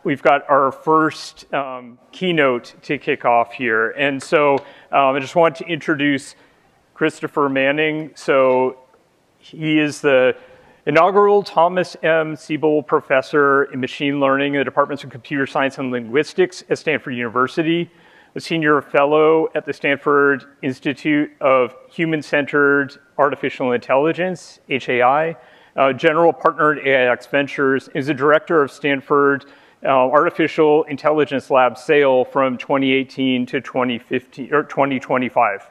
we've got our first keynote to kick off here. And so I just want to introduce Christopher Manning. So he is the inaugural Thomas M. Siebel Professor in Machine Learning in the Departments of Computer Science and Linguistics at Stanford University, a senior fellow at the Stanford Institute of Human-Centered Artificial Intelligence, HAI, general partner at AIX Ventures, is the director of Stanford Artificial Intelligence Lab SAIL from 2018 to 2015 or 2025.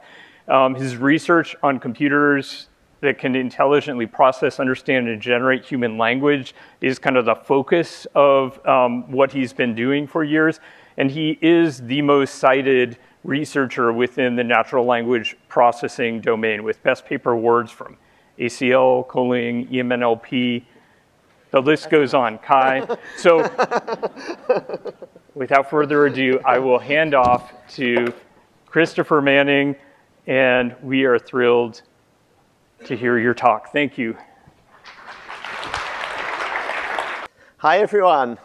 His research on computers that can intelligently process, understand, and generate human language is kind of the focus of what he's been doing for years. And he is the most cited researcher within the natural language processing domain, with best paper awards from ACL, Coling, EMNLP. The list goes on, Kai. So without further ado, I will hand off to Christopher Manning, and we are thrilled to hear your talk. Thank you. Hi, everyone,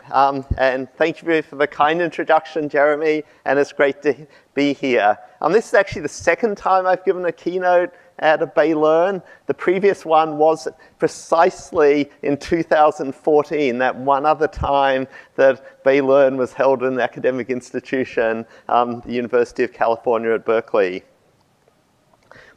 and thank you for the kind introduction, Jeremy, and it's great to be here. This is actually the second time I've given a keynote at a BayLearn. The previous one was precisely in 2014, that one other time that BayLearn was held in an academic institution, the University of California at Berkeley.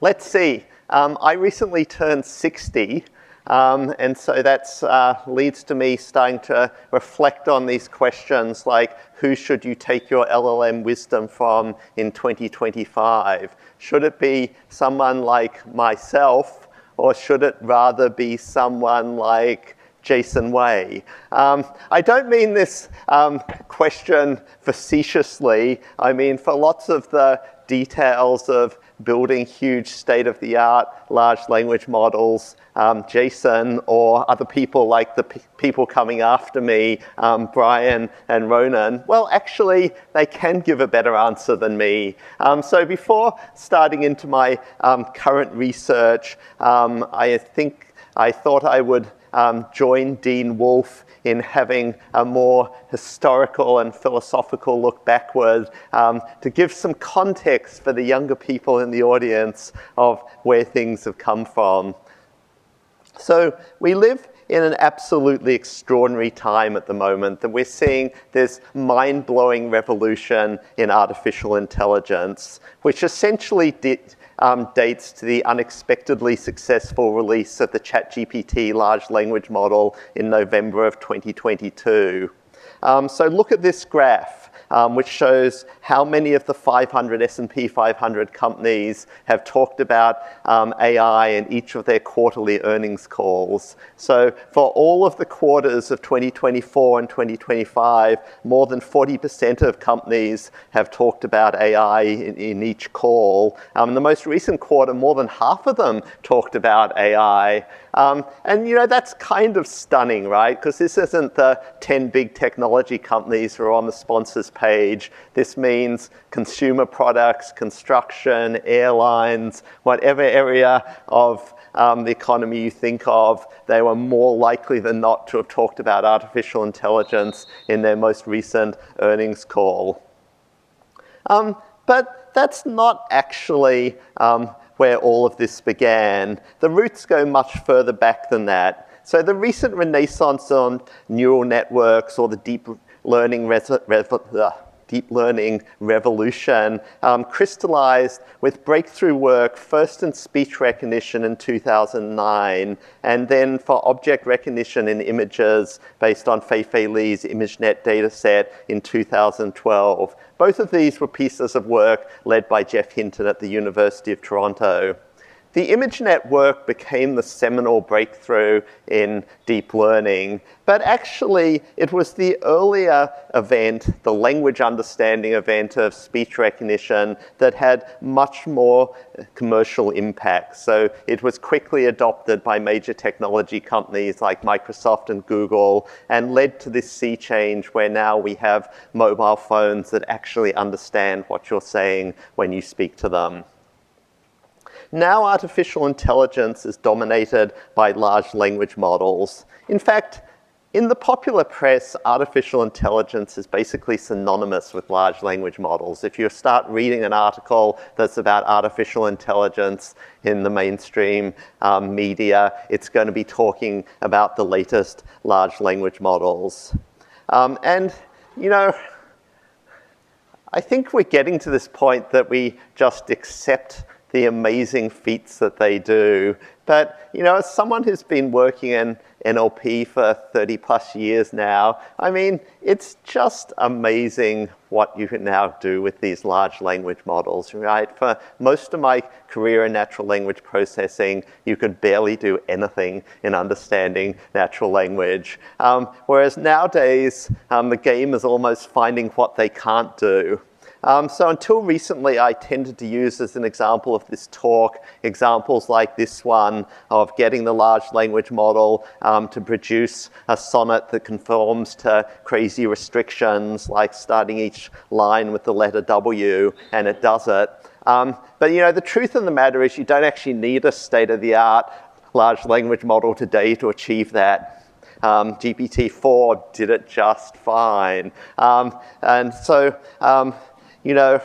Let's see, I recently turned 60. And so that leads to me starting to reflect on these questions like, who should you take your LLM wisdom from in 2025? Should it be someone like myself, or should it rather be someone like Jason Wei? I don't mean this question facetiously. I mean, for lots of the details of building huge state-of-the-art large language models, Jason or other people like the people coming after me, Brian and Ronan, well, actually, they can give a better answer than me. So before starting into my current research, I thought I would join Dean Wolfe in having a more historical and philosophical look backward to give some context for the younger people in the audience of where things have come from. So we live in an absolutely extraordinary time at the moment that we're seeing this mind-blowing revolution in artificial intelligence, which essentially dates to the unexpectedly successful release of the ChatGPT large language model in November of 2022. So look at this graph, which shows how many of the 500 S&P 500 companies have talked about AI in each of their quarterly earnings calls. So for all of the quarters of 2024 and 2025, more than 40% of companies have talked about AI in each call. In the most recent quarter, more than half of them talked about AI. And you know, that's kind of stunning, right? Because this isn't the 10 big technology companies who are on the sponsors page. This means consumer products, construction, airlines, whatever area of the economy you think of, they were more likely than not to have talked about artificial intelligence in their most recent earnings call. But that's not actually where all of this began. The roots go much further back than that. So the recent renaissance on neural networks, or the deep learning revolution, crystallized with breakthrough work first in speech recognition in 2009, and then for object recognition in images based on Fei-Fei Li's ImageNet dataset in 2012. Both of these were pieces of work led by Jeff Hinton at the University of Toronto. The ImageNet work became the seminal breakthrough in deep learning, but actually it was the earlier event, the language understanding event of speech recognition, that had much more commercial impact. So it was quickly adopted by major technology companies like Microsoft and Google, and led to this sea change where now we have mobile phones that actually understand what you're saying when you speak to them. Now artificial intelligence is dominated by large language models. In fact, in the popular press, artificial intelligence is basically synonymous with large language models. If you start reading an article that's about artificial intelligence in the mainstream media, it's going to be talking about the latest large language models. And, you know, I think we're getting to this point that we just accept the amazing feats that they do. But, you know, as someone who's been working in NLP for 30 plus years now, I mean, it's just amazing what you can now do with these large language models, right? For most of my career in natural language processing, you could barely do anything in understanding natural language. Whereas nowadays, the game is almost finding what they can't do. So until recently, I tended to use as an example of this talk, examples like this one of getting the large language model to produce a sonnet that conforms to crazy restrictions, like starting each line with the letter W, and it does it. But you know, the truth of the matter is you don't actually need a state-of-the-art large language model today to achieve that. GPT-4 did it just fine. And so, you know,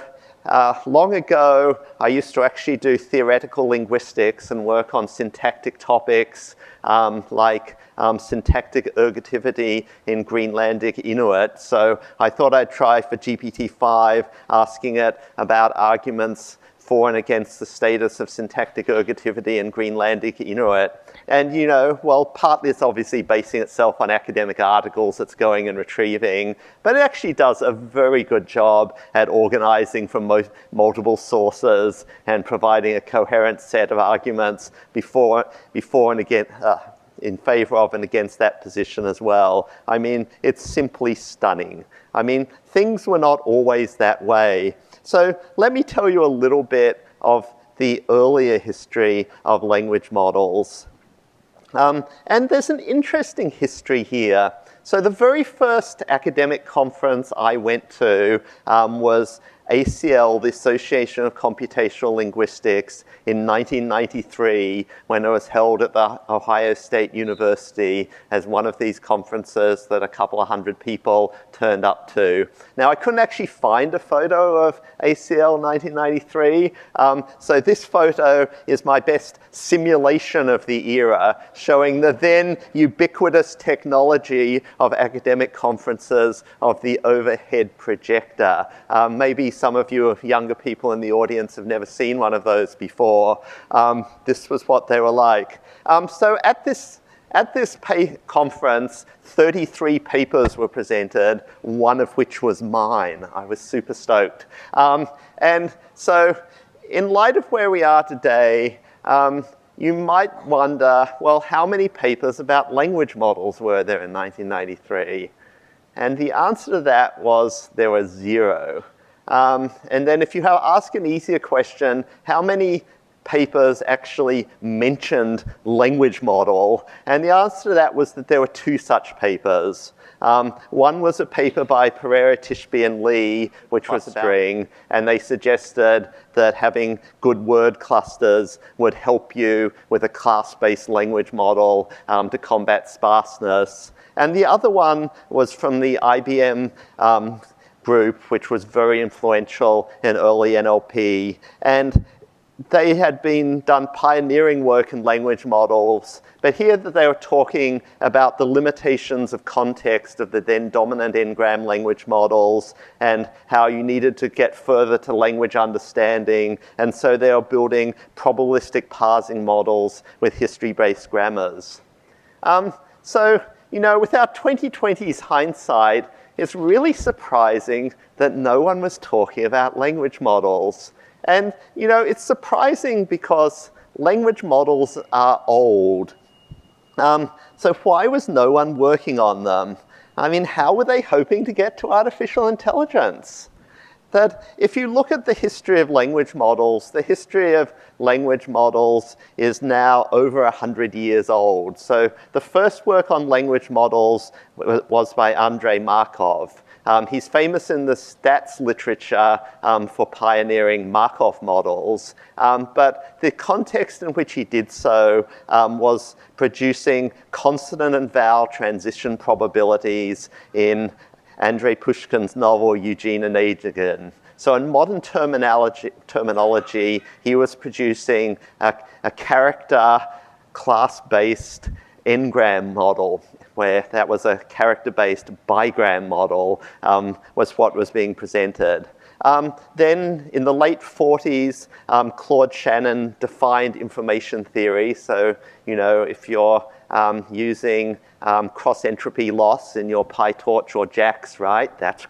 long ago, I used to actually do theoretical linguistics and work on syntactic topics like syntactic ergativity in Greenlandic Inuit. So I thought I'd try for GPT-5, asking it about arguments for and against the status of syntactic ergativity in Greenlandic Inuit. And, you know, well, partly it's obviously basing itself on academic articles it's going and retrieving, but it actually does a very good job at organizing from multiple sources and providing a coherent set of arguments before and against, in favor of and against that position as well. I mean, it's simply stunning. I mean, things were not always that way. So let me tell you a little bit of the earlier history of language models. And there's an interesting history here. So the very first academic conference I went to was ACL, the Association of Computational Linguistics, in 1993, when it was held at the Ohio State University as one of these conferences that a couple of hundred people turned up to. Now, I couldn't actually find a photo of ACL 1993, so this photo is my best simulation of the era, showing the then ubiquitous technology of academic conferences of the overhead projector. Maybe some of you younger people in the audience have never seen one of those before. This was what they were like. So at this conference, 33 papers were presented, one of which was mine. I was super stoked. And so in light of where we are today, you might wonder, well, how many papers about language models were there in 1993? And the answer to that was there were 0. And then if you ask an easier question, how many papers actually mentioned language model? And the answer to that was that there were 2 such papers. One was a paper by Pereira, Tishby, and Lee, which was about string, and they suggested that having good word clusters would help you with a class-based language model to combat sparseness. And the other one was from the IBM group, which was very influential in early NLP. And they had done pioneering work in language models, but here that they were talking about the limitations of context of the then dominant n-gram language models and how you needed to get further to language understanding. And so they were building probabilistic parsing models with history-based grammars. So, you know, with our 2020's hindsight, it's really surprising that no one was talking about language models. And, you know, it's surprising because language models are old. So why was no one working on them? I mean, how were they hoping to get to artificial intelligence? that if you look at the history of language models, the history of language models is now over 100 years old. So the first work on language models was by Andrei Markov. He's famous in the stats literature for pioneering Markov models, but the context in which he did so was producing consonant and vowel transition probabilities in Andrei Pushkin's novel Eugene Onegin. So in modern terminology, he was producing a character class-based n-gram model, where that was a character-based bigram model, was what was being presented. Then in the late 40s, Claude Shannon defined information theory. So, you know, if you're using cross-entropy loss in your PyTorch or JAX, right? That's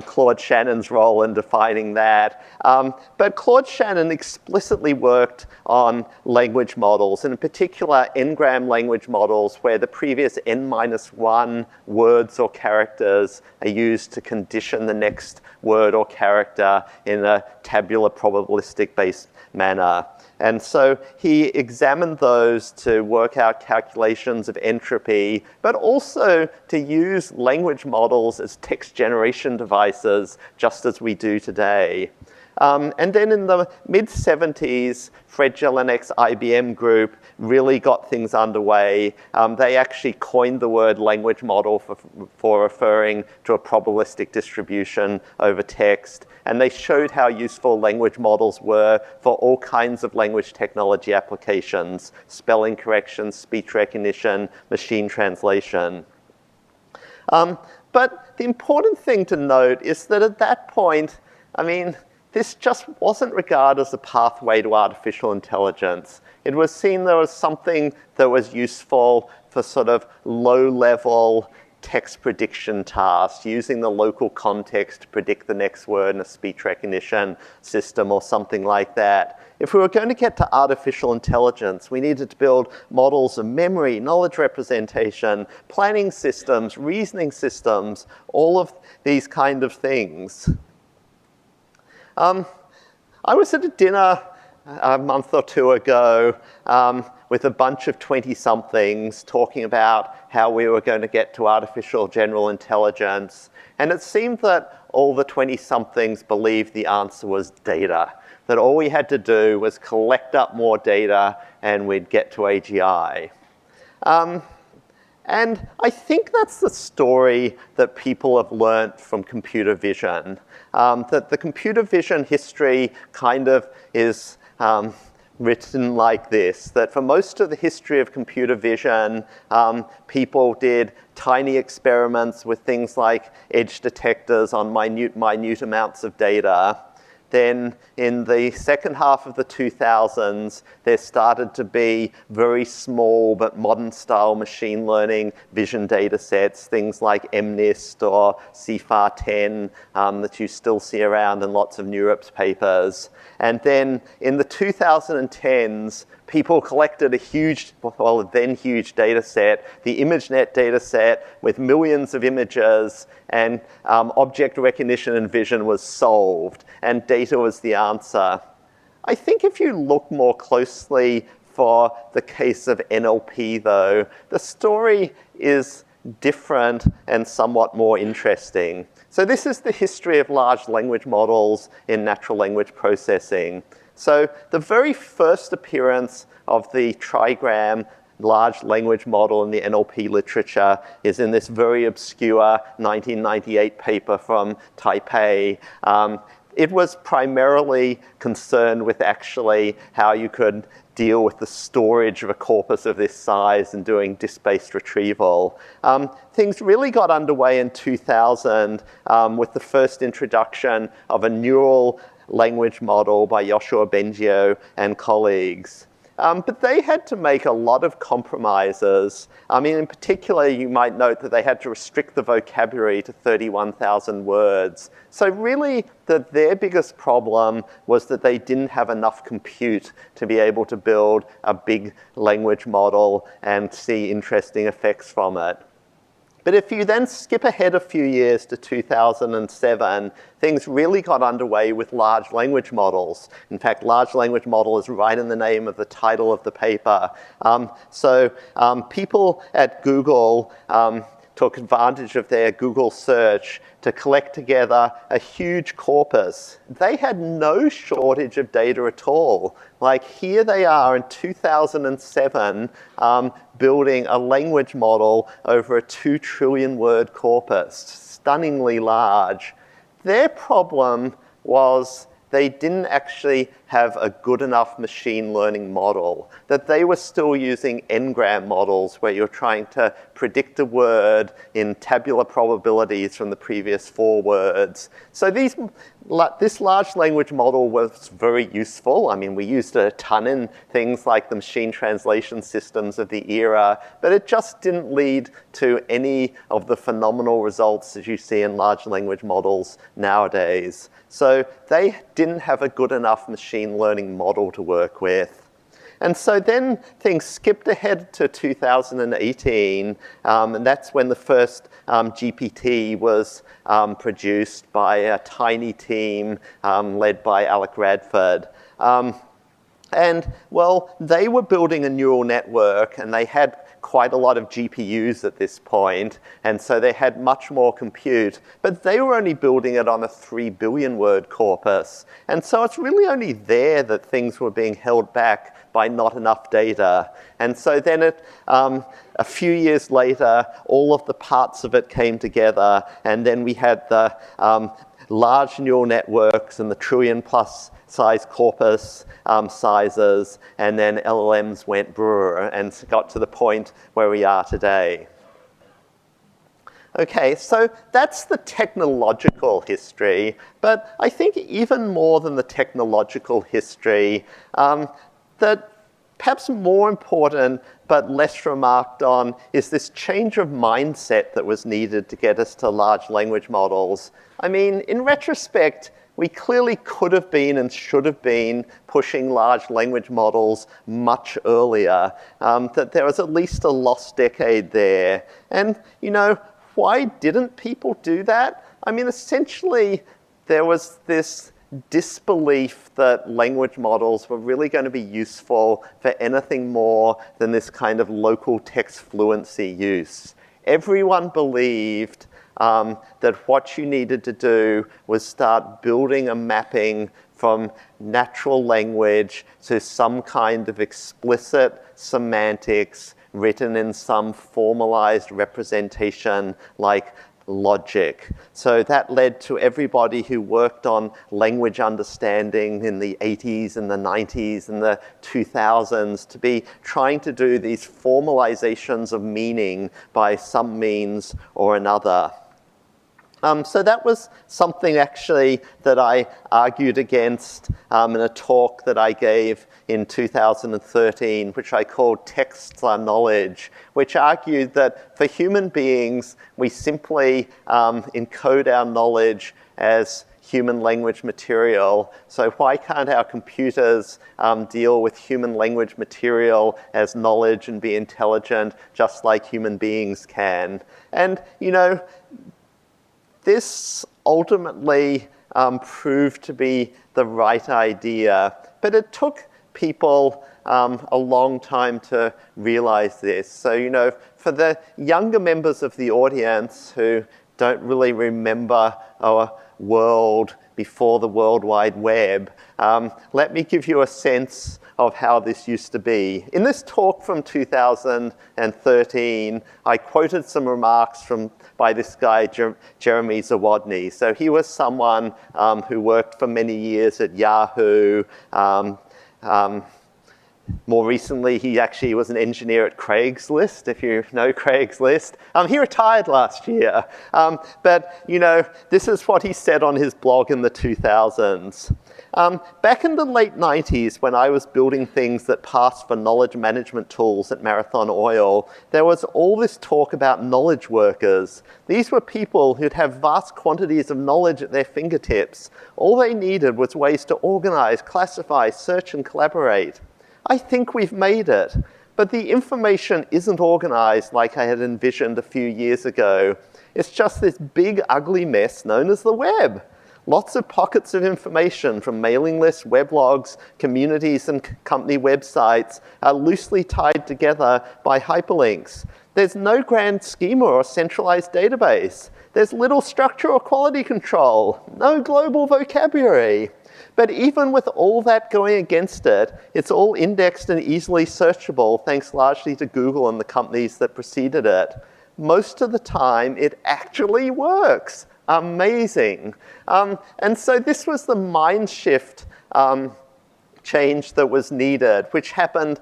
Claude Shannon's role in defining that. But Claude Shannon explicitly worked on language models, and in particular n-gram language models where the previous n-1 words or characters are used to condition the next word or character in a tabular probabilistic based manner. And so he examined those to work out calculations of entropy, but also to use language models as text generation devices, just as we do today. And then in the mid-70s, Fred Jelinek's IBM group really got things underway. They actually coined the word language model for referring to a probabilistic distribution over text. And they showed how useful language models were for all kinds of language technology applications: spelling correction, speech recognition, machine translation. But the important thing to note is that at that point, I mean, this just wasn't regarded as a pathway to artificial intelligence. It was seen there was something that was useful for sort of low-level text prediction tasks, using the local context to predict the next word in a speech recognition system or something like that. If we were going to get to artificial intelligence, we needed to build models of memory, knowledge representation, planning systems, reasoning systems, all of these kind of things. I was at a dinner a month or two ago with a bunch of 20-somethings talking about how we were going to get to artificial general intelligence. And it seemed that all the 20-somethings believed the answer was data, that all we had to do was collect up more data and we'd get to AGI. And I think that's the story that people have learnt from computer vision. That the computer vision history kind of is written like this, that for most of the history of computer vision, people did tiny experiments with things like edge detectors on minute amounts of data. Then in the second half of the 2000s, there started to be very small but modern style machine learning vision data sets, things like MNIST or CFAR10 that you still see around in lots of NeurIPS papers. And then in the 2010s, people collected a huge, well, then huge data set, the ImageNet data set with millions of images, and object recognition and vision was solved, and data was the answer. I think if you look more closely for the case of NLP, though, the story is different and somewhat more interesting. So this is the history of large language models in natural language processing. So the very first appearance of the trigram large language model in the NLP literature is in this very obscure 1998 paper from Taipei. It was primarily concerned with actually how you could deal with the storage of a corpus of this size and doing disk-based retrieval. Things really got underway in 2000 with the first introduction of a neural language model by Yoshua Bengio and colleagues. But they had to make a lot of compromises. I mean, in particular, you might note that they had to restrict the vocabulary to 31,000 words. So really, their biggest problem was that they didn't have enough compute to be able to build a big language model and see interesting effects from it. But if you then skip ahead a few years to 2007, things really got underway with large language models. In fact, large language model is right in the name of the title of the paper. People at Google took advantage of their Google search to collect together a huge corpus. They had no shortage of data at all. Like here they are in 2007 building a language model over a 2 trillion word corpus, stunningly large. Their problem was they didn't actually have a good enough machine learning model, that they were still using n-gram models where you're trying to predict a word in tabular probabilities from the previous 4 words. So this large language model was very useful. I mean, we used it a ton in things like the machine translation systems of the era, but it just didn't lead to any of the phenomenal results that you see in large language models nowadays. So they didn't have a good enough machine learning model to work with. And so then things skipped ahead to 2018, and that's when the first GPT was produced by a tiny team led by Alec Radford. And, well, they were building a neural network, and they had quite a lot of GPUs at this point, and so they had much more compute, but they were only building it on a 3 billion word corpus. And so it's really only there that things were being held back by not enough data. And so then a few years later, all of the parts of it came together, and then we had the large neural networks and the trillion-plus size corpus sizes, and then LLMs went brrr and got to the point where we are today. Okay, so that's the technological history, but I think even more than the technological history, that perhaps more important but less remarked on is this change of mindset that was needed to get us to large language models. I mean, in retrospect, we clearly could have been and should have been pushing large language models much earlier, that there was at least a lost decade there. And, you know, why didn't people do that? I mean, essentially, there was this disbelief that language models were really going to be useful for anything more than this kind of local text fluency use. Everyone believed that what you needed to do was start building a mapping from natural language to some kind of explicit semantics written in some formalized representation like logic. So that led to everybody who worked on language understanding in the 80s and the 90s and the 2000s to be trying to do these formalizations of meaning by some means or another. So that was something actually that I argued against in a talk that I gave in 2013, which I called Texts Are Knowledge, which argued that for human beings, we simply encode our knowledge as human language material. So why can't our computers deal with human language material as knowledge and be intelligent just like human beings can? And, you know, this ultimately proved to be the right idea, but it took people a long time to realize this. So, you know, for the younger members of the audience who don't really remember our world before the World Wide Web, let me give you a sense of how this used to be. In this talk from 2013, I quoted some remarks by this guy, Jeremy Zawodny. So he was someone who worked for many years at Yahoo. More recently, he actually was an engineer at Craigslist, if you know Craigslist. He retired last year. But, you know, this is what he said on his blog in the 2000s. Back in the late 90s, when I was building things that passed for knowledge management tools at Marathon Oil, there was all this talk about knowledge workers. These were people who'd have vast quantities of knowledge at their fingertips. All they needed was ways to organize, classify, search, and collaborate. I think we've made it. But the information isn't organized like I had envisioned a few years ago. It's just this big, ugly mess known as the web. Lots of pockets of information from mailing lists, weblogs, communities, and company websites are loosely tied together by hyperlinks. There's no grand schema or centralized database. There's little structure or quality control, no global vocabulary. But even with all that going against it, it's all indexed and easily searchable thanks largely to Google and the companies that preceded it. Most of the time, it actually works. Amazing. And so this was the mind shift change that was needed, which happened,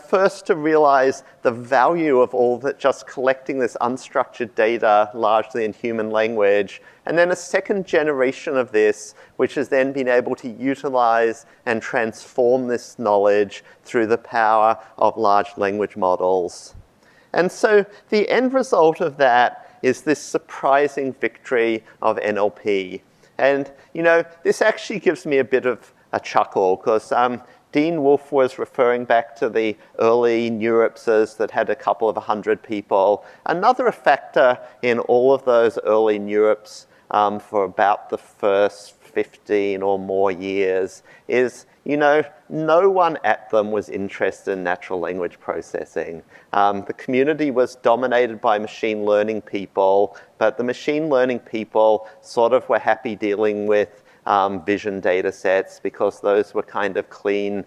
first to realize the value of all that, just collecting this unstructured data, largely in human language, and then a second generation of this, which has then been able to utilize and transform this knowledge through the power of large language models. And so the end result of that is this surprising victory of NLP. And, this actually gives me a bit of a chuckle, because Dean Wolfe was referring back to the early neuropses that had a couple of 100 people. Another factor in all of those early neurops for about the first 15 or more years is, no one at them was interested in natural language processing. The community was dominated by machine learning people, but the machine learning people sort of were happy dealing with vision data sets because those were kind of clean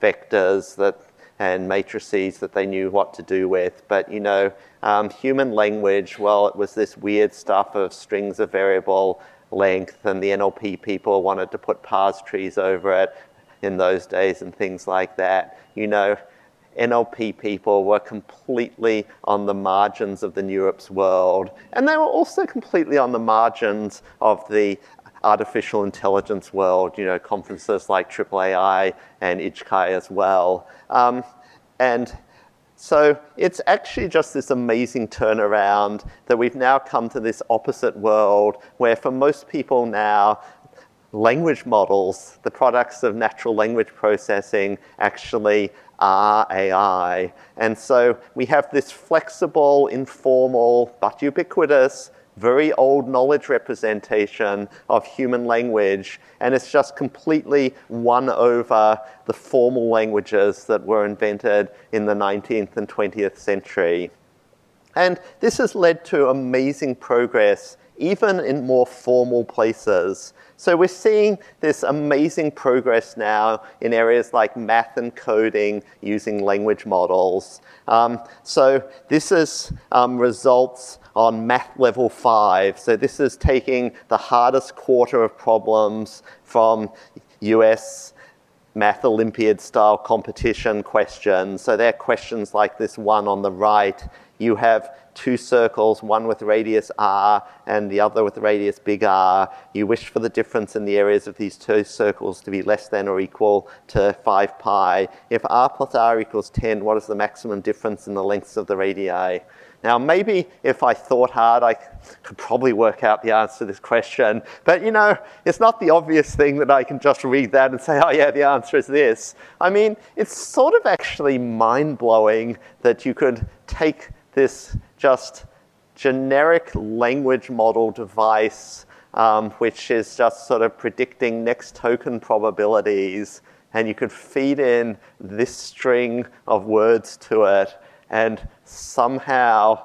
vectors and matrices that they knew what to do with. But, human language, well, it was this weird stuff of strings of variable length, and the NLP people wanted to put parse trees over it in those days and things like that. NLP people were completely on the margins of the neurops world, and they were also completely on the margins of the artificial intelligence world, conferences like AAAI and IGCAI as well. And so it's actually just this amazing turnaround that we've now come to this opposite world where for most people now, language models, the products of natural language processing, actually are AI. And so we have this flexible, informal, but ubiquitous, very old knowledge representation of human language, and it's just completely won over the formal languages that were invented in the 19th and 20th century. And this has led to amazing progress, even in more formal places. So we're seeing this amazing progress now in areas like math and coding using language models. So this is results on math level 5. So this is taking the hardest quarter of problems from US Math Olympiad style competition questions. So they're questions like this one on the right. You have two circles, one with radius r and the other with radius big R. You wish for the difference in the areas of these two circles to be less than or equal to 5 pi. If r plus r equals 10, what is the maximum difference in the lengths of the radii? Now, maybe if I thought hard, I could probably work out the answer to this question. But, it's not the obvious thing that I can just read that and say, oh, yeah, the answer is this. I mean, it's sort of actually mind-blowing that you could take this just generic language model device, which is just sort of predicting next token probabilities, and you could feed in this string of words to it, and somehow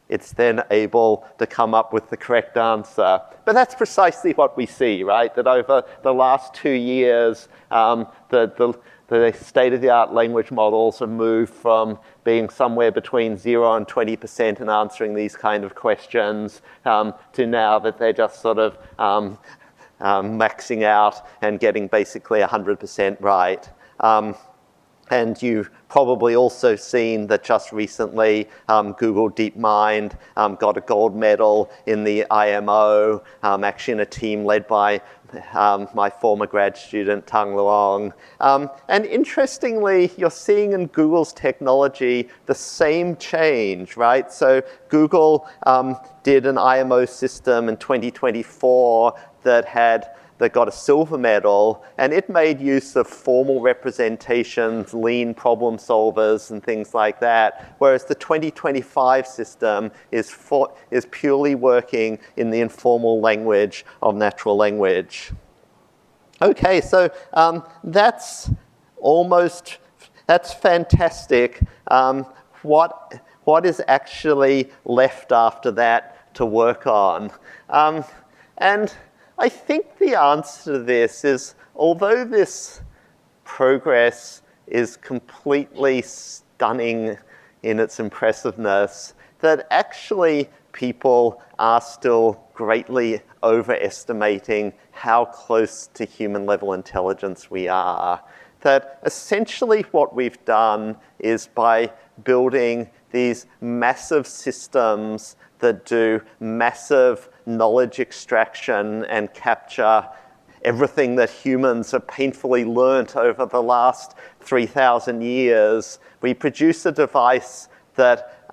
it's then able to come up with the correct answer. But that's precisely what we see, right? That over the last 2 years, the state-of-the-art language models have moved from being somewhere between 0 and 20% in answering these kind of questions to now that they're just sort of maxing out and getting basically 100% right. And you've probably also seen that just recently Google DeepMind got a gold medal in the IMO, actually in a team led by my former grad student, Tang Luong. And interestingly, you're seeing in Google's technology the same change, right? So Google did an IMO system in 2024 that had that got a silver medal, and it made use of formal representations, lean problem solvers, and things like that, whereas the 2025 system is purely working in the informal language of natural language. Okay, so that's fantastic. What is actually left after that to work on? And I think the answer to this is, although this progress is completely stunning in its impressiveness, that actually people are still greatly overestimating how close to human level intelligence we are. That essentially what we've done is by building these massive systems that do massive knowledge extraction and capture everything that humans have painfully learnt over the last 3,000 years. We produce a device that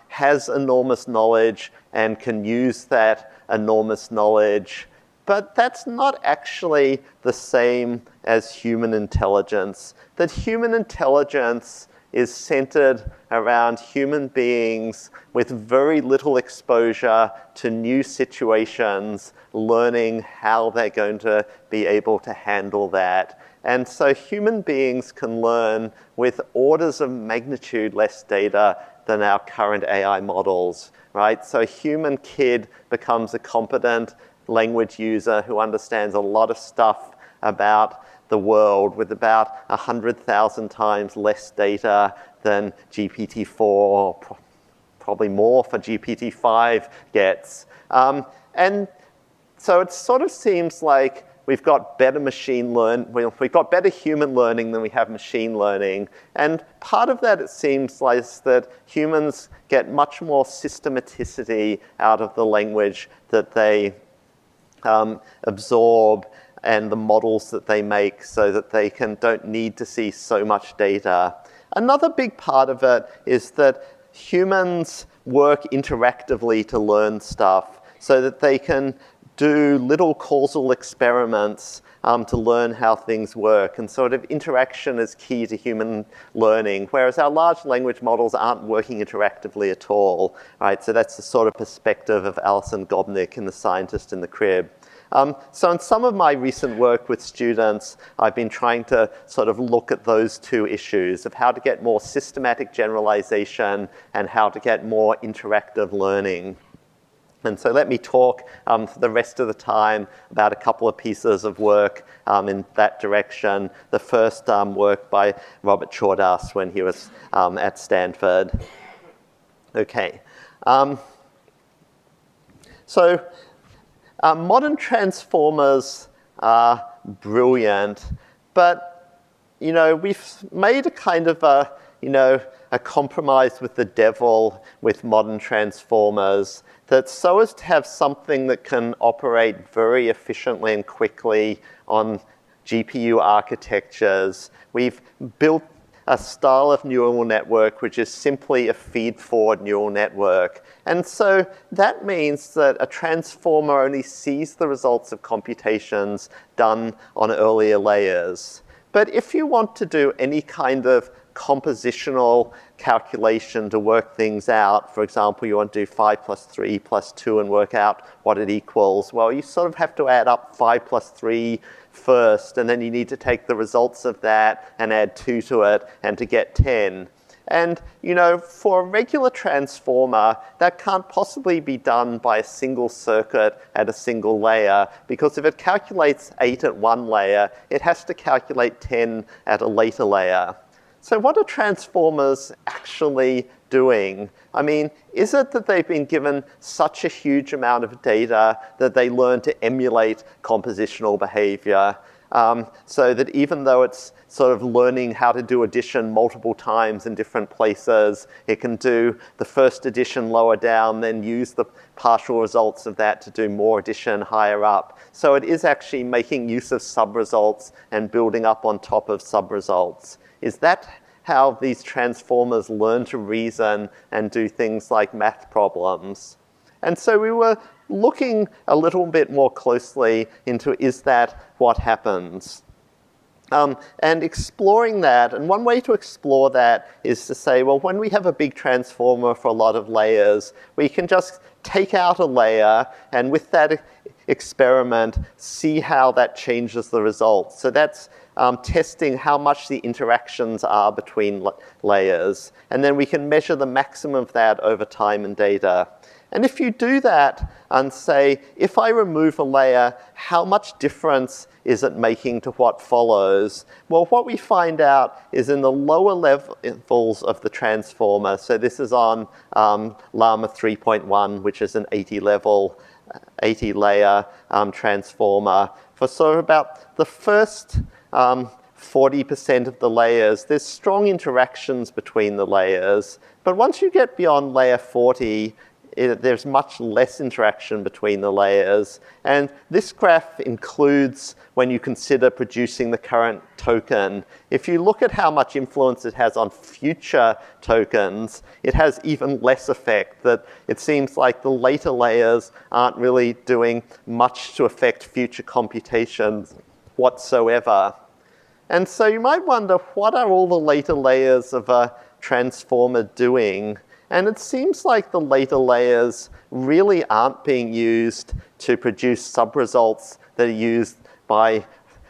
has enormous knowledge and can use that enormous knowledge. But that's not actually the same as human intelligence. That human intelligence is centered around human beings with very little exposure to new situations, learning how they're going to be able to handle that. And so human beings can learn with orders of magnitude less data than our current AI models, right? So a human kid becomes a competent language user who understands a lot of stuff about the world with about 100,000 times less data than GPT-4, or probably more for GPT-5 gets. And so it sort of seems like we've got better we've got better human learning than we have machine learning. And part of that, it seems like, is that humans get much more systematicity out of the language that they absorb and the models that they make, so that they don't need to see so much data. Another big part of it is that humans work interactively to learn stuff, so that they can do little causal experiments to learn how things work. And sort of interaction is key to human learning, whereas our large language models aren't working interactively at all, right? So that's the sort of perspective of Alison Gopnik in The Scientist in the Crib. So in some of my recent work with students, I've been trying to sort of look at those two issues of how to get more systematic generalization and how to get more interactive learning. And so let me talk for the rest of the time about a couple of pieces of work in that direction. The first work by Robert Chodas when he was at Stanford. Okay. Modern transformers are brilliant, but we've made a kind of a compromise with the devil with modern transformers, that so as to have something that can operate very efficiently and quickly on GPU architectures, we've built a style of neural network which is simply a feed-forward neural network. And so that means that a transformer only sees the results of computations done on earlier layers. But if you want to do any kind of compositional calculation to work things out, for example, you want to do 5 plus 3 plus 2 and work out what it equals, well, you sort of have to add up 5 plus 3 first, and then you need to take the results of that and add 2 to it, and to get 10. And, for a regular transformer, that can't possibly be done by a single circuit at a single layer, because if it calculates 8 at one layer, it has to calculate 10 at a later layer. So what are transformers actually doing? I mean, is it that they've been given such a huge amount of data that they learn to emulate compositional behavior? So that even though it's sort of learning how to do addition multiple times in different places, it can do the first addition lower down, then use the partial results of that to do more addition higher up. So it is actually making use of sub-results and building up on top of sub-results. Is that how these transformers learn to reason and do things like math problems? And so we were looking a little bit more closely into, is that what happens? And exploring that, and one way to explore that is to say, well, when we have a big transformer for a lot of layers, we can just take out a layer, and with that experiment, see how that changes the results. So that's testing how much the interactions are between layers. And then we can measure the maximum of that over time and data. And if you do that and say, if I remove a layer, how much difference is it making to what follows? Well, what we find out is in the lower levels of the transformer, so this is on Llama 3.1, which is an 80-layer transformer. For sort of about the first 40% of the layers, there's strong interactions between the layers. But once you get beyond layer 40, there's much less interaction between the layers. And this graph includes when you consider producing the current token. If you look at how much influence it has on future tokens, it has even less effect. That it seems like the later layers aren't really doing much to affect future computations whatsoever. And so you might wonder, what are all the later layers of a transformer doing? And it seems like the later layers really aren't being used to produce sub-results that are used by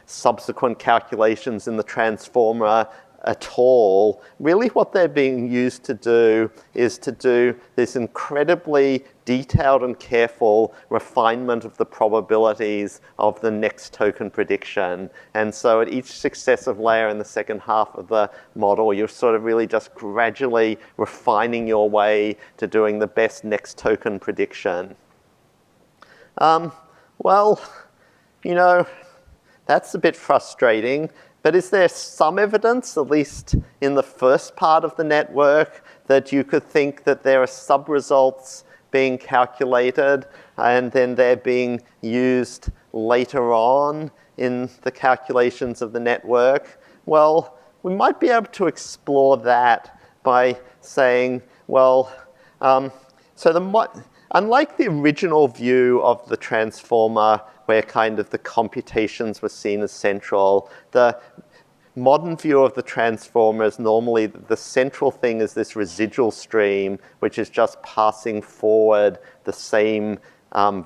subsequent calculations in the transformer at all. Really what they're being used to do is to do this incredibly detailed and careful refinement of the probabilities of the next token prediction. And so at each successive layer in the second half of the model, you're sort of really just gradually refining your way to doing the best next token prediction. Well, you know, that's a bit frustrating. But is there some evidence, at least in the first part of the network, that you could think that there are sub-results being calculated and then they're being used later on in the calculations of the network? Well, we might be able to explore that by saying, well, unlike the original view of the transformer where kind of the computations were seen as central, the modern view of the transformer is normally the central thing is this residual stream, which is just passing forward the same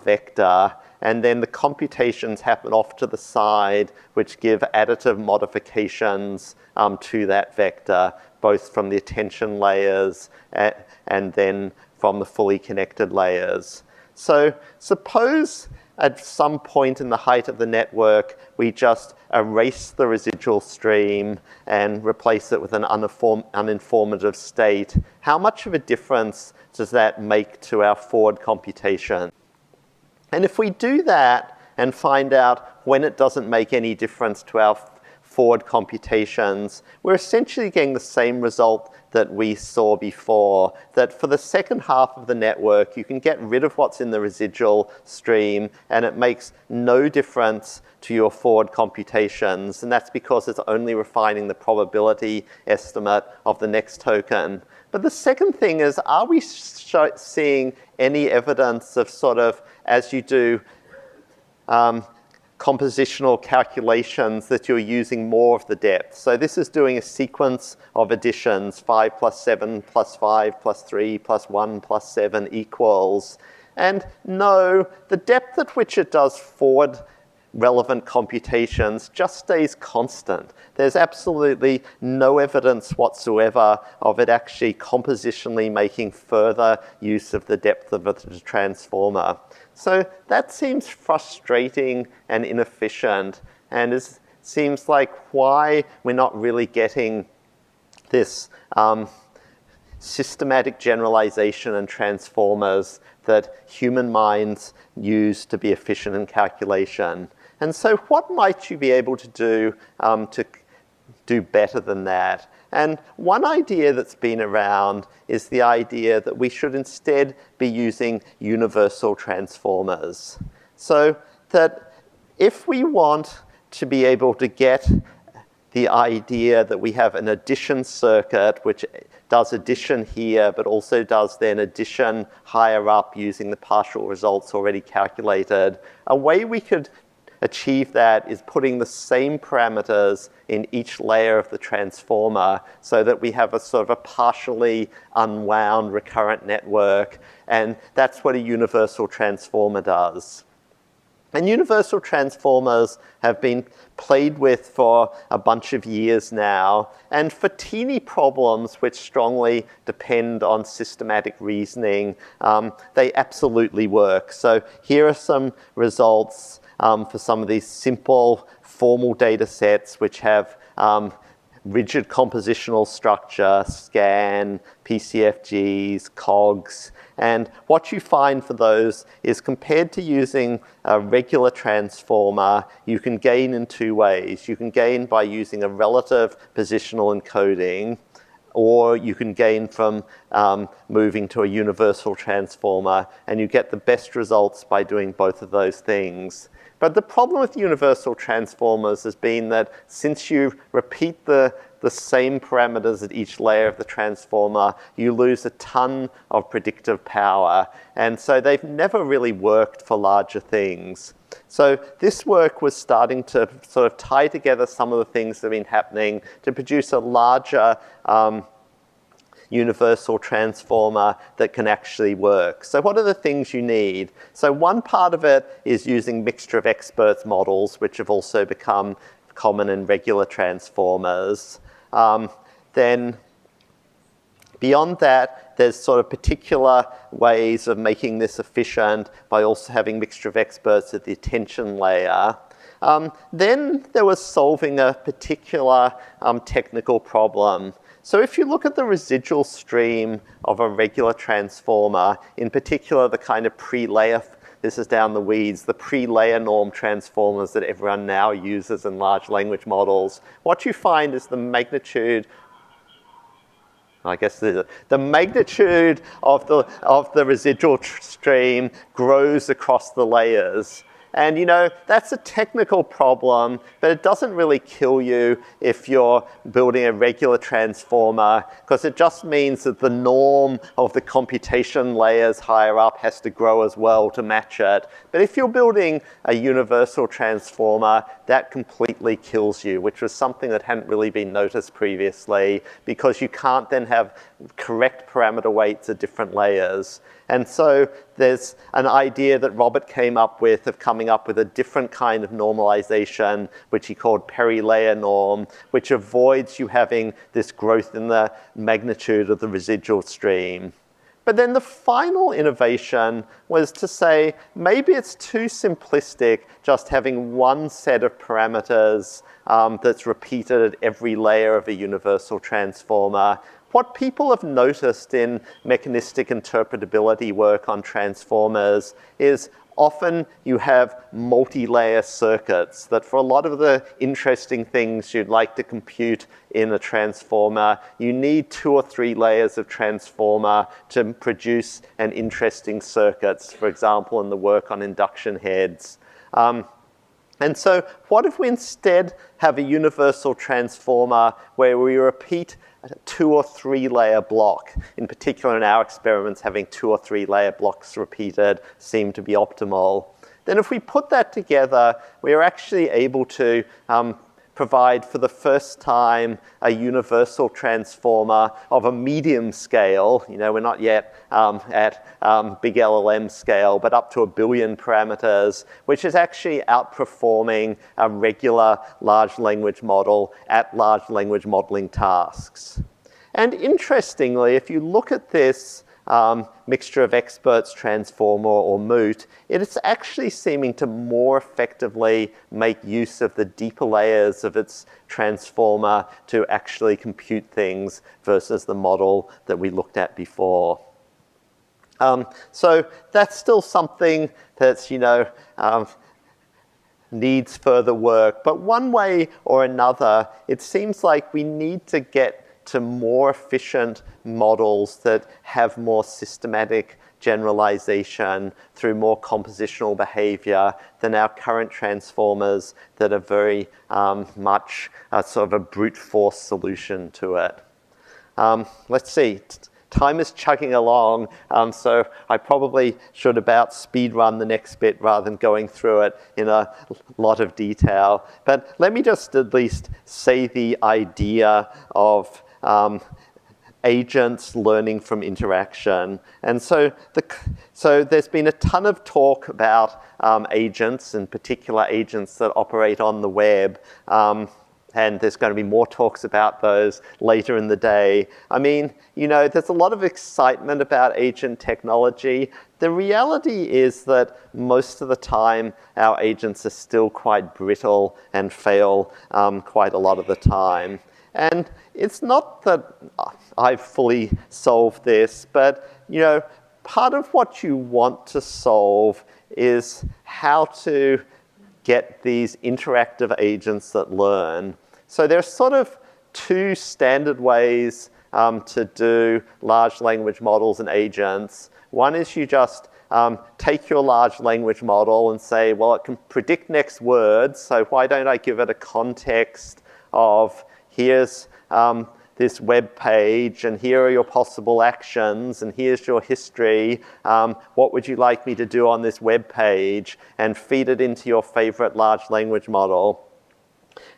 vector. And then the computations happen off to the side, which give additive modifications to that vector, both from the attention layers and then from the fully connected layers. So suppose at some point in the height of the network, we just erase the residual stream and replace it with an uninformative state. How much of a difference does that make to our forward computation? And if we do that and find out when it doesn't make any difference to our forward computations, we're essentially getting the same result that we saw before, that for the second half of the network, you can get rid of what's in the residual stream, and it makes no difference to your forward computations. And that's because it's only refining the probability estimate of the next token. But the second thing is, are we seeing any evidence of sort of, as you do compositional calculations, that you're using more of the depth? So this is doing a sequence of additions, 5 plus 7 plus 5 plus 3 plus 1 plus 7 equals. And no, the depth at which it does forward relevant computations just stays constant. There's absolutely no evidence whatsoever of it actually compositionally making further use of the depth of a transformer. So that seems frustrating and inefficient, and it seems like why we're not really getting this systematic generalization and transformers that human minds use to be efficient in calculation. And so what might you be able to do better than that? And one idea that's been around is the idea that we should instead be using universal transformers. So that if we want to be able to get the idea that we have an addition circuit which does addition here, but also does then addition higher up using the partial results already calculated. A way we could achieve that is putting the same parameters in each layer of the transformer so that we have a sort of a partially unwound recurrent network, and that's what a universal transformer does. And universal transformers have been played with for a bunch of years now, and for teeny problems which strongly depend on systematic reasoning, they absolutely work. So here are some results for some of these simple formal data sets which have rigid compositional structure, scan, PCFGs, COGS. And what you find for those is compared to using a regular transformer, you can gain in two ways. You can gain by using a relative positional encoding, or you can gain from moving to a universal transformer, and you get the best results by doing both of those things. But the problem with universal transformers has been that since you repeat the same parameters at each layer of the transformer, you lose a ton of predictive power. And so they've never really worked for larger things. So this work was starting to sort of tie together some of the things that have been happening to produce a larger universal transformer that can actually work. So what are the things you need? So one part of it is using mixture of experts models, which have also become common in regular transformers. Then beyond that, there's sort of particular ways of making this efficient by also having mixture of experts at the attention layer. Then there was solving a particular technical problem. So if you look at the residual stream of a regular transformer, in particular the kind of pre-layer, this is down the weeds, the pre-layer norm transformers that everyone now uses in large language models, what you find is the magnitude, I guess the magnitude of the residual stream grows across the layers. And you know, that's a technical problem, but it doesn't really kill you if you're building a regular transformer, because it just means that the norm of the computation layers higher up has to grow as well to match it. But if you're building a universal transformer, that completely kills you, which was something that hadn't really been noticed previously, because you can't then have correct parameter weights at different layers. And so there's an idea that Robert came up with of coming up with a different kind of normalization, which he called peri-layer norm, which avoids you having this growth in the magnitude of the residual stream. But then the final innovation was to say, maybe it's too simplistic just having one set of parameters that's repeated at every layer of a universal transformer. What people have noticed in mechanistic interpretability work on transformers is often you have multi-layer circuits that for a lot of the interesting things you'd like to compute in a transformer, you need 2 or 3 layers of transformer to produce an interesting circuits, for example, in the work on induction heads. And so what if we instead have a universal transformer where we repeat a 2 or 3 layer block? In particular, in our experiments, having 2 or 3 layer blocks repeated seemed to be optimal. Then if we put that together, we are actually able to provide for the first time a universal transformer of a medium scale. You know, we're not yet at big LLM scale, but up to 1 billion parameters, which is actually outperforming a regular large language model at large language modeling tasks. And interestingly, if you look at this mixture of experts transformer, or MOOT, it is actually seeming to more effectively make use of the deeper layers of its transformer to actually compute things versus the model that we looked at before. So that's still something that's, you know, needs further work. But one way or another, it seems like we need to get to more efficient models that have more systematic generalization through more compositional behavior than our current transformers that are very much sort of a brute force solution to it. Let's see. Time is chugging along, so I probably should about speed run the next bit rather than going through it in a lot of detail. But let me just at least say the idea of agents learning from interaction. And so there's been a ton of talk about agents, in particular agents that operate on the web. And there's going to be more talks about those later in the day. I mean, you know, there's a lot of excitement about agent technology. The reality is that most of the time, our agents are still quite brittle and fail quite a lot of the time. And it's not that I've fully solved this, but, you know, part of what you want to solve is how to get these interactive agents that learn. So there's sort of two standard ways to do large language models and agents. One is you just take your large language model and say, well, it can predict next words, so why don't I give it a context of here's this web page, and here are your possible actions, and here's your history. What would you like me to do on this web page? And feed it into your favorite large language model.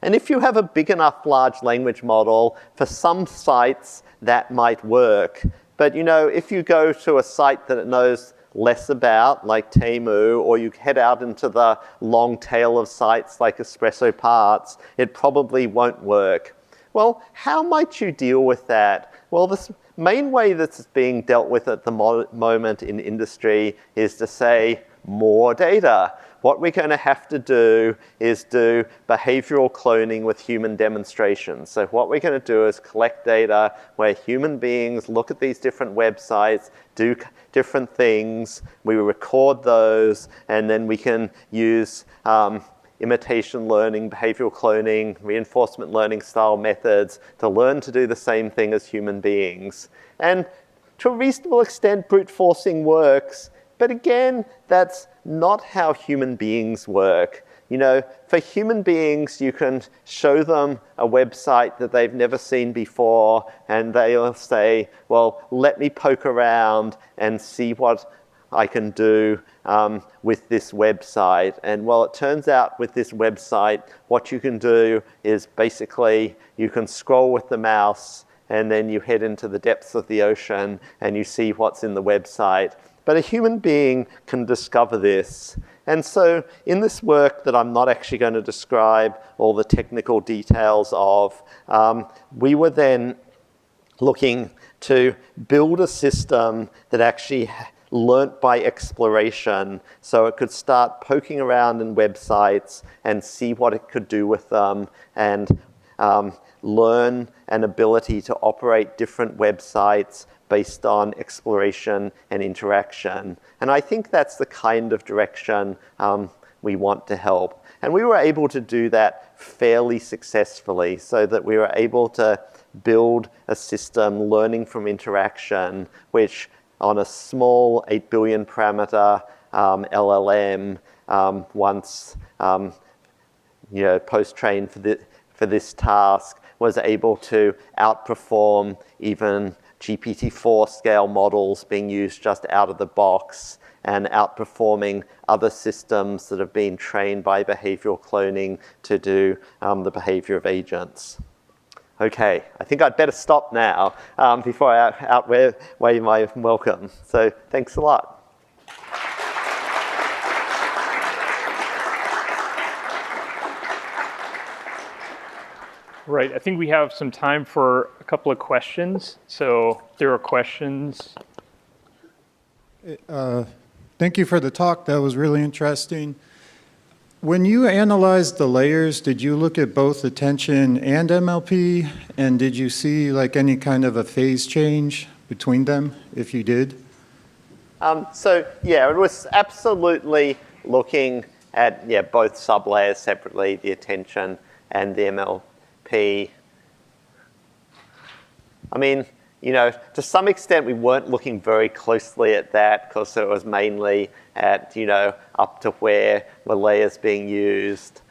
And if you have a big enough large language model, for some sites that might work. But you know, if you go to a site that it knows less about, like Temu, or you head out into the long tail of sites like Espresso Parts, it probably won't work. Well, how might you deal with that? Well, the main way that's being dealt with at the moment in industry is to say more data. What we're going to have to do is do behavioral cloning with human demonstrations. So what we're going to do is collect data where human beings look at these different websites, do different things, we record those, and then we can use imitation learning, behavioral cloning, reinforcement learning style methods to learn to do the same thing as human beings. And to a reasonable extent, brute forcing works. But again, that's not how human beings work. You know, for human beings, you can show them a website that they've never seen before, and they'll say, well, let me poke around and see what I can do with this website. And well, it turns out with this website, what you can do is basically you can scroll with the mouse, and then you head into the depths of the ocean, and you see what's in the website. But a human being can discover this. And so in this work that I'm not actually going to describe all the technical details of, we were then looking to build a system that actually learnt by exploration, so it could start poking around in websites and see what it could do with them, and learn an ability to operate different websites based on exploration and interaction. And I think that's the kind of direction we want to help. And we were able to do that fairly successfully, so that we were able to build a system learning from interaction, which on a small 8 billion parameter LLM, once post-trained for this task, was able to outperform even GPT-4 scale models being used just out of the box, and outperforming other systems that have been trained by behavioral cloning to do the behavior of agents. Okay, I think I'd better stop now before I outweigh my welcome. So thanks a lot. Right, I think we have some time for a couple of questions. So if there are questions. Thank you for the talk. That was really interesting. When you analyzed the layers, did you look at both attention and MLP? And did you see like any kind of a phase change between them, if you did? So yeah, it was absolutely looking at both sublayers separately, the attention and the MLP. I mean, to some extent, we weren't looking very closely at that because it was mainly at, up to where were layers being used.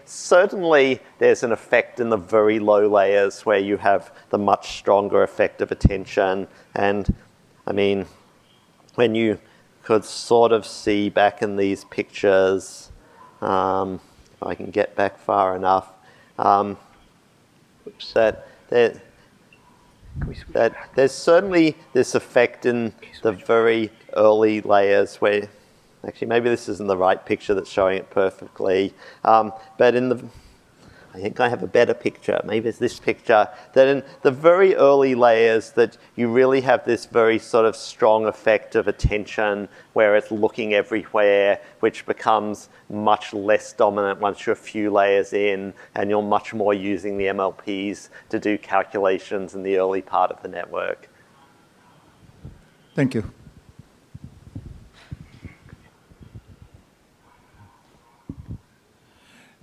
Certainly there's an effect in the very low layers where you have the much stronger effect of attention. And, when you could sort of see back in these pictures, if I can get back far enough, that there's certainly this effect in the very early layers where, actually maybe this isn't the right picture that's showing it perfectly, but I think I have a better picture, maybe it's this picture, that in the very early layers that you really have this very sort of strong effect of attention where it's looking everywhere, which becomes much less dominant once you're a few layers in and you're much more using the MLPs to do calculations in the early part of the network. Thank you.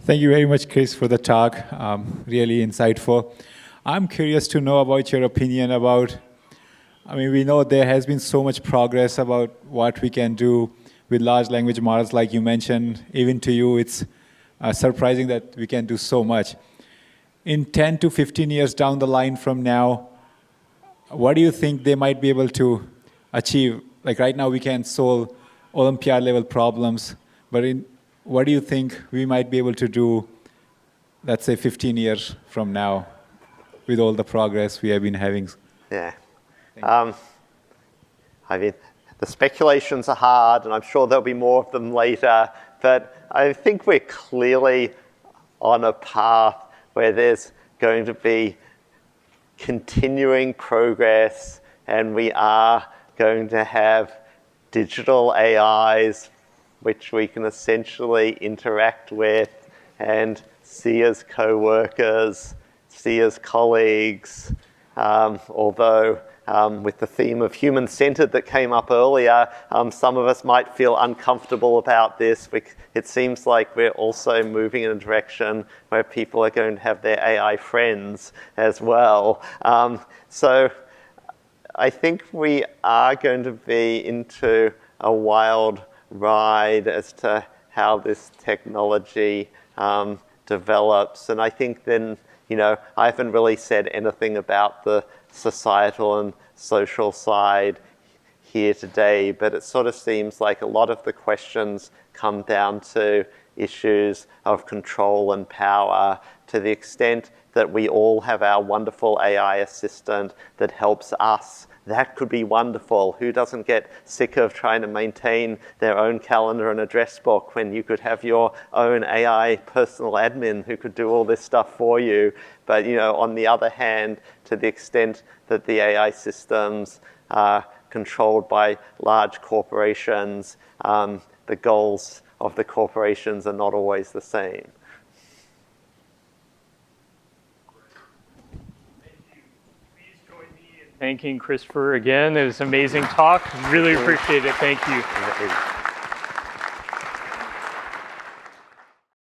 Thank you very much, Chris, for the talk. Really insightful. I'm curious to know about your opinion about, we know there has been so much progress about what we can do with large language models, like you mentioned. Even to you, it's surprising that we can do so much. In 10 to 15 years down the line from now, what do you think they might be able to achieve? Like right now, we can solve Olympiad level problems, but what do you think we might be able to do, let's say 15 years from now, with all the progress we have been having? Yeah. The speculations are hard, and I'm sure there'll be more of them later, but I think we're clearly on a path where there's going to be continuing progress, and we are going to have digital AIs which we can essentially interact with and see as co-workers, see as colleagues, although with the theme of human-centered that came up earlier, some of us might feel uncomfortable about this. It seems like we're also moving in a direction where people are going to have their AI friends as well. So I think we are going to be into a wild ride as to how this technology develops. And I think then, I haven't really said anything about the societal and social side here today, but it sort of seems like a lot of the questions come down to issues of control and power, to the extent that we all have our wonderful AI assistant that helps us. That could be wonderful. Who doesn't get sick of trying to maintain their own calendar and address book when you could have your own AI personal admin who could do all this stuff for you? But on the other hand, to the extent that the AI systems are controlled by large corporations, the goals of the corporations are not always the same. Thanking Christopher again. It was an amazing talk. Really appreciate it. Thank you.